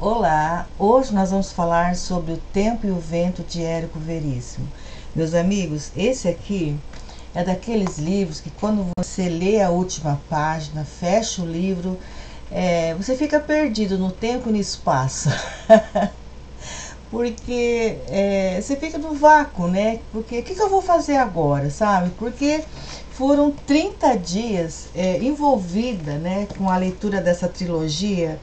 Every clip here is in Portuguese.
Olá, hoje nós vamos falar sobre O Tempo e o Vento de Érico Veríssimo. Meus amigos, esse aqui é daqueles livros que quando você lê a última página, fecha o livro, você fica perdido no tempo e no espaço. Porque você fica no vácuo, né? Porque o que eu vou fazer agora, sabe? Porque foram 30 dias envolvida, né, com a leitura dessa trilogia.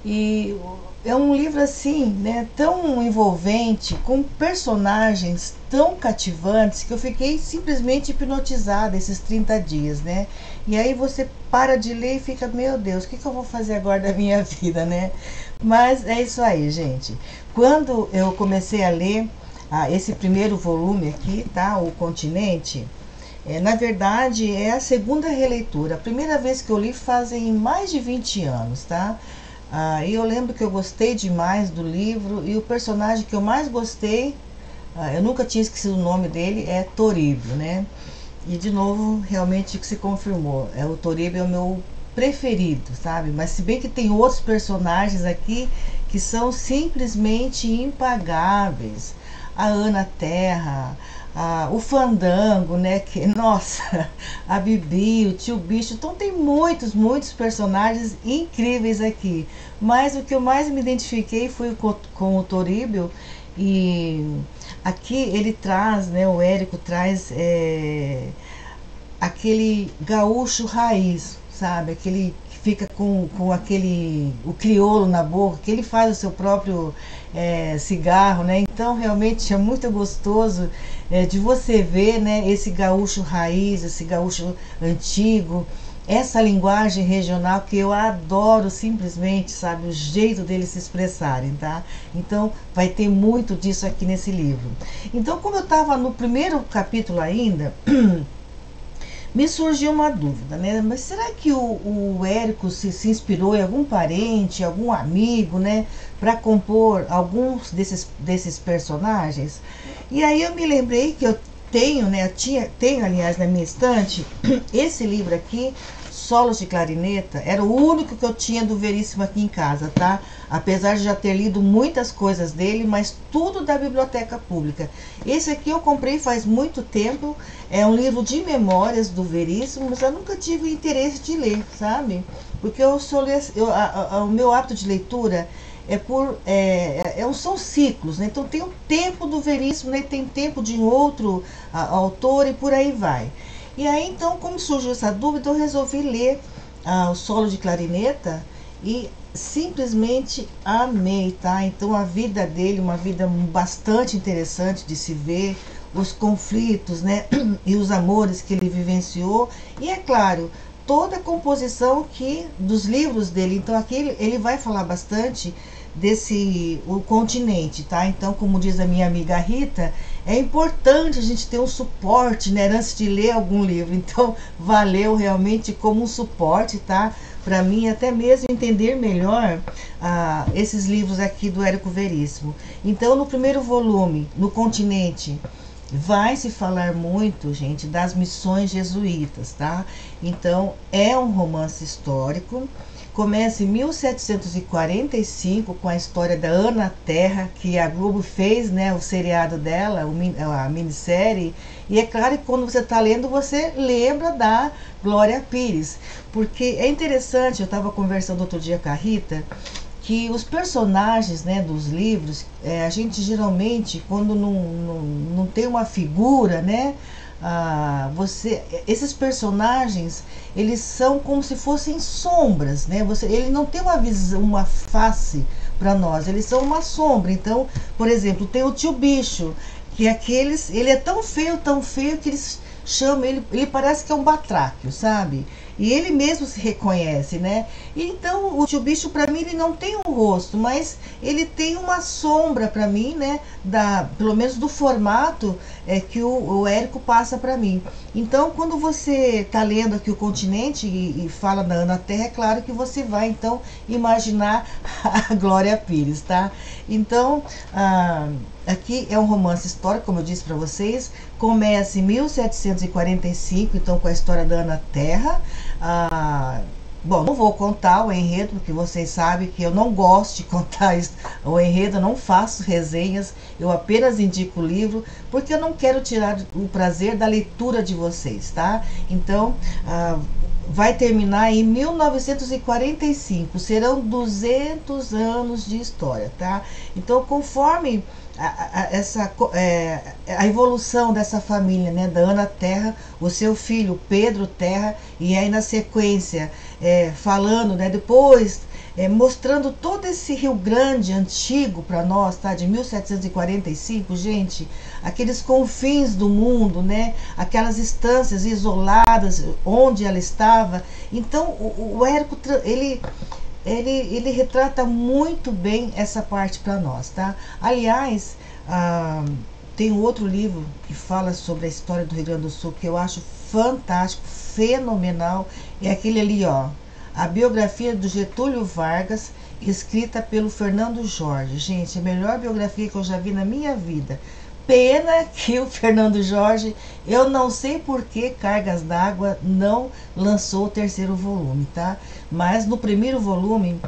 E é um livro assim, né, tão envolvente, com personagens tão cativantes, que eu fiquei simplesmente hipnotizada esses 30 dias, né? E aí você para de ler e fica, meu Deus, o que eu vou fazer agora da minha vida, né? Mas é isso aí, gente. Quando eu comecei a ler esse primeiro volume aqui, tá? O Continente, na verdade é a segunda releitura. A primeira vez que eu li fazem mais de 20 anos, tá? E eu lembro que eu gostei demais do livro, e o personagem que eu mais gostei, eu nunca tinha esquecido o nome dele, é Toríbio, né? E de novo, realmente que se confirmou, o Toríbio é o meu preferido, sabe? Mas se bem que tem outros personagens aqui que são simplesmente impagáveis. A Ana Terra, o Fandango, né? Que, nossa, a Bibi, o Tio Bicho. Então tem muitos personagens incríveis aqui. Mas o que eu mais me identifiquei foi com o Toríbio. E aqui ele traz, né? O Érico traz aquele gaúcho raiz, sabe? Aquele que fica com aquele, o crioulo na boca, que ele faz o seu próprio cigarro, né? Então realmente é muito gostoso de você ver, né, esse gaúcho raiz, esse gaúcho antigo, essa linguagem regional que eu adoro simplesmente, sabe? O jeito deles se expressarem, tá? Então vai ter muito disso aqui nesse livro. Então, como eu estava no primeiro capítulo ainda, me surgiu uma dúvida, né? Mas será que o Érico se inspirou em algum parente, algum amigo, né, para compor alguns desses personagens? E aí eu me lembrei que eu tenho, né, tenho aliás na minha estante, esse livro aqui, Solos de Clarineta, era o único que eu tinha do Veríssimo aqui em casa, tá? Apesar de já ter lido muitas coisas dele, mas tudo da biblioteca pública. Esse aqui eu comprei faz muito tempo, é um livro de memórias do Veríssimo, mas eu nunca tive interesse de ler, sabe? Porque o meu hábito de leitura são ciclos, né? Então tem o tempo do Veríssimo, né? Tem tempo de um outro autor e por aí vai. E aí então, como surgiu essa dúvida, eu resolvi ler o Solo de Clarineta e simplesmente amei, tá? Então a vida dele, uma vida bastante interessante de se ver, os conflitos, né? E os amores que ele vivenciou, e é claro, toda a composição dos livros dele. Então aqui ele vai falar bastante o continente, tá? Então, como diz a minha amiga Rita, é importante a gente ter um suporte, né, antes de ler algum livro. Então valeu realmente como um suporte, tá? Para mim, até mesmo entender melhor esses livros aqui do Érico Veríssimo. Então, no primeiro volume, no Continente, vai se falar muito, gente, das missões jesuítas, tá? Então é um romance histórico. Começa em 1745 com a história da Ana Terra, que a Globo fez, né, o seriado dela, a minissérie. E é claro que quando você está lendo, você lembra da Glória Pires. Porque é interessante, eu estava conversando outro dia com a Rita, que os personagens, né, dos livros, a gente geralmente, quando não tem uma figura, né, esses personagens, eles são como se fossem sombras, né? Ele não tem uma visão, uma face para nós, eles são uma sombra. Então, por exemplo, tem o Tio Bicho, que ele é tão feio que eles chamam ele parece que é um batráquio, sabe? E ele mesmo se reconhece, né? Então o Tio Bicho, para mim, ele não tem um rosto, mas ele tem uma sombra para mim, né? Pelo menos do formato que o Érico passa para mim. Então, quando você está lendo aqui o Continente e fala da Ana Terra, é claro que você vai então imaginar a Glória Pires, tá? Então, aqui é um romance histórico, como eu disse para vocês. Começa em 1745, então com a história da Ana Terra. Bom, não vou contar o enredo, porque vocês sabem que eu não gosto de contar o enredo, eu não faço resenhas, eu apenas indico o livro, porque eu não quero tirar o prazer da leitura de vocês, tá? Então, vai terminar em 1945, serão 200 anos de história, tá? Então, conforme a evolução dessa família, né, da Ana Terra, o seu filho Pedro Terra, e aí na sequência falando, né, depois mostrando todo esse Rio Grande antigo para nós, tá, de 1745, gente, aqueles confins do mundo, né, aquelas estâncias isoladas onde ela estava. Então o Érico, ele retrata muito bem essa parte para nós, tá? Aliás, tem um outro livro que fala sobre a história do Rio Grande do Sul que eu acho fantástico, fenomenal, é aquele ali, ó, a biografia do Getúlio Vargas, escrita pelo Fernando Jorge. Gente, a melhor biografia que eu já vi na minha vida. Pena que o Fernando Jorge, eu não sei por que Cargas d'Água não lançou o terceiro volume, tá? Mas no primeiro volume,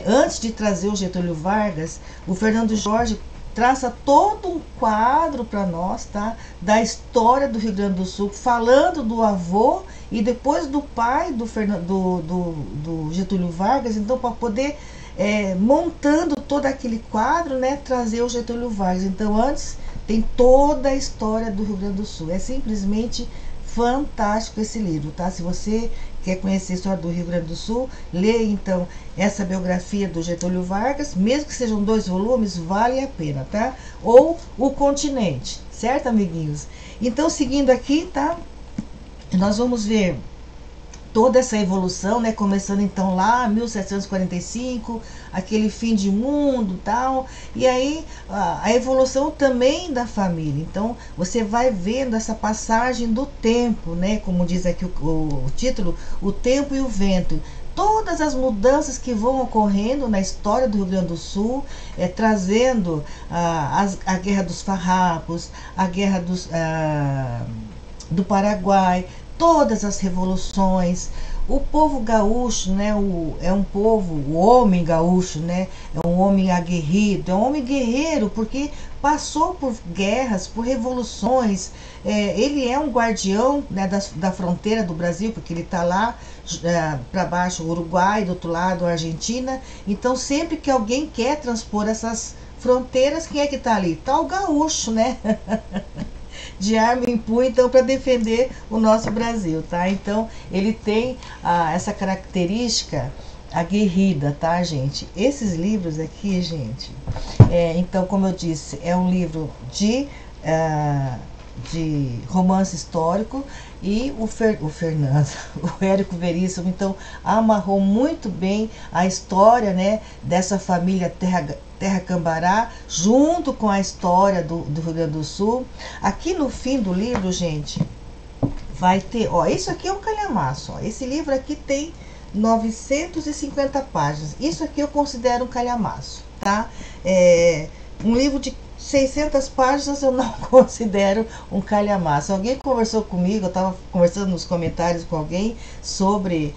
antes de trazer o Getúlio Vargas, o Fernando Jorge traça todo um quadro para nós, tá? Da história do Rio Grande do Sul, falando do avô e depois do pai do Getúlio Vargas, então para poder montando todo aquele quadro, né, trazer o Getúlio Vargas. Então antes tem toda a história do Rio Grande do Sul. É simplesmente fantástico esse livro, tá? Se você quer conhecer a história do Rio Grande do Sul, leia então essa biografia do Getúlio Vargas, mesmo que sejam 2 volumes, vale a pena, tá? Ou O Continente, certo, amiguinhos? Então, seguindo aqui, tá? Nós vamos ver toda essa evolução, né, começando então lá 1745, aquele fim de mundo, tal, e aí a evolução também da família. Então você vai vendo essa passagem do tempo, né, como diz aqui o título, o tempo e o vento. Todas as mudanças que vão ocorrendo na história do Rio Grande do Sul, trazendo a Guerra dos Farrapos, a Guerra do Paraguai, todas as revoluções. O povo gaúcho, né, é um povo, o homem gaúcho, né, é um homem aguerrido, é um homem guerreiro, porque passou por guerras, por revoluções. Ele é um guardião, né, da fronteira do Brasil, porque ele está lá para baixo, o Uruguai, do outro lado a Argentina. Então sempre que alguém quer transpor essas fronteiras, quem é que está ali? Está o gaúcho, né? De arma em punho, então, para defender o nosso Brasil, tá? Então ele tem essa característica aguerrida, tá, gente? Esses livros aqui, gente, então, como eu disse, é um livro de romance histórico, e o Fernando, o Érico Veríssimo, então, amarrou muito bem a história, né, dessa família Terra Cambará, junto com a história do Rio Grande do Sul. Aqui no fim do livro, gente, vai ter, ó, isso aqui é um calhamaço, ó, esse livro aqui tem 950 páginas, isso aqui eu considero um calhamaço, tá? Um livro de 600 páginas eu não considero um calhamaço. Alguém conversou comigo, eu estava conversando nos comentários com alguém sobre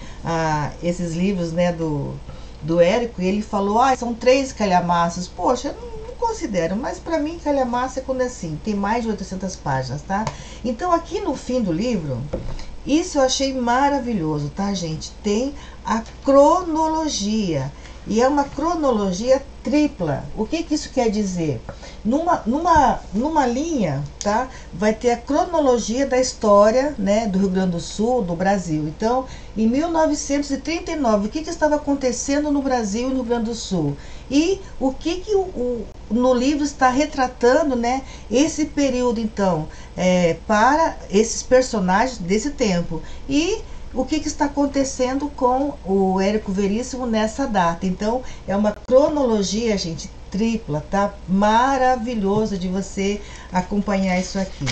esses livros, né, do Érico, e ele falou, são 3 calhamaços. Poxa, eu não considero, mas para mim calhamaço é quando é assim, tem mais de 800 páginas, tá? Então aqui no fim do livro, isso eu achei maravilhoso, tá, gente? Tem a cronologia, e é uma cronologia tripla. O que isso quer dizer? Numa linha, tá? Vai ter a cronologia da história, né, do Rio Grande do Sul, do Brasil. Então, em 1939, o que estava acontecendo no Brasil e no Rio Grande do Sul? E o que no livro está retratando, né, esse período, então, para esses personagens desse tempo. E o que está acontecendo com o Érico Veríssimo nessa data. Então, é uma cronologia, gente, tripla, tá? Maravilhoso de você acompanhar isso aqui.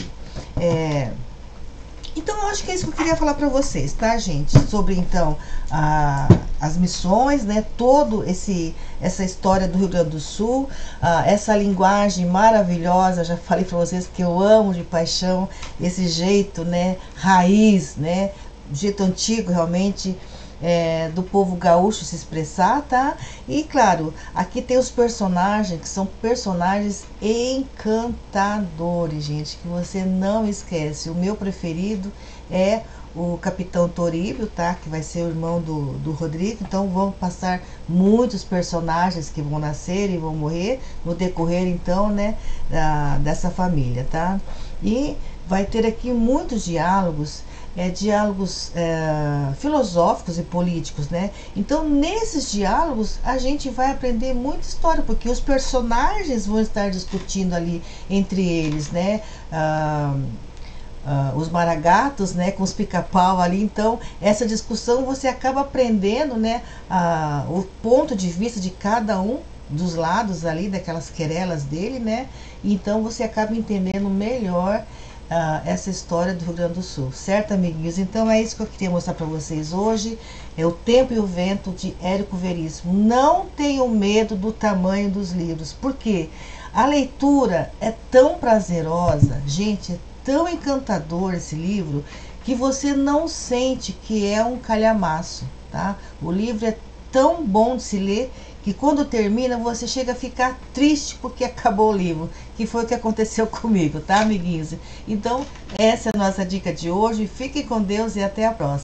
Então, eu acho que é isso que eu queria falar para vocês, tá, gente? Sobre, então, as missões, né? Essa história do Rio Grande do Sul, essa linguagem maravilhosa. Já falei para vocês que eu amo de paixão esse jeito, né? Raiz, né? Do jeito antigo, realmente, do povo gaúcho se expressar, tá? E claro, aqui tem os personagens que são personagens encantadores, gente, que você não esquece. O meu preferido é o Capitão Toríbio, tá? Que vai ser o irmão do Rodrigo. Então vão passar muitos personagens que vão nascer e vão morrer no decorrer, então, né, dessa família, tá? E vai ter aqui muitos diálogos, filosóficos e políticos, né? Então, nesses diálogos, a gente vai aprender muita história, porque os personagens vão estar discutindo ali entre eles, né? Os maragatos, né, com os pica-pau ali. Então, essa discussão você acaba aprendendo, né, o ponto de vista de cada um dos lados ali, daquelas querelas dele, né? Então, você acaba entendendo melhor essa história do Rio Grande do Sul, certo, amiguinhos? Então é isso que eu queria mostrar para vocês hoje. É O Tempo e o Vento, de Érico Veríssimo. Não tenham medo do tamanho dos livros, porque a leitura é tão prazerosa, gente, é tão encantador esse livro, que você não sente que é um calhamaço, tá? O livro é tão bom de se ler que quando termina você chega a ficar triste porque acabou o livro, que foi o que aconteceu comigo, tá, amiguinhos? Então, essa é a nossa dica de hoje. Fiquem com Deus e até a próxima.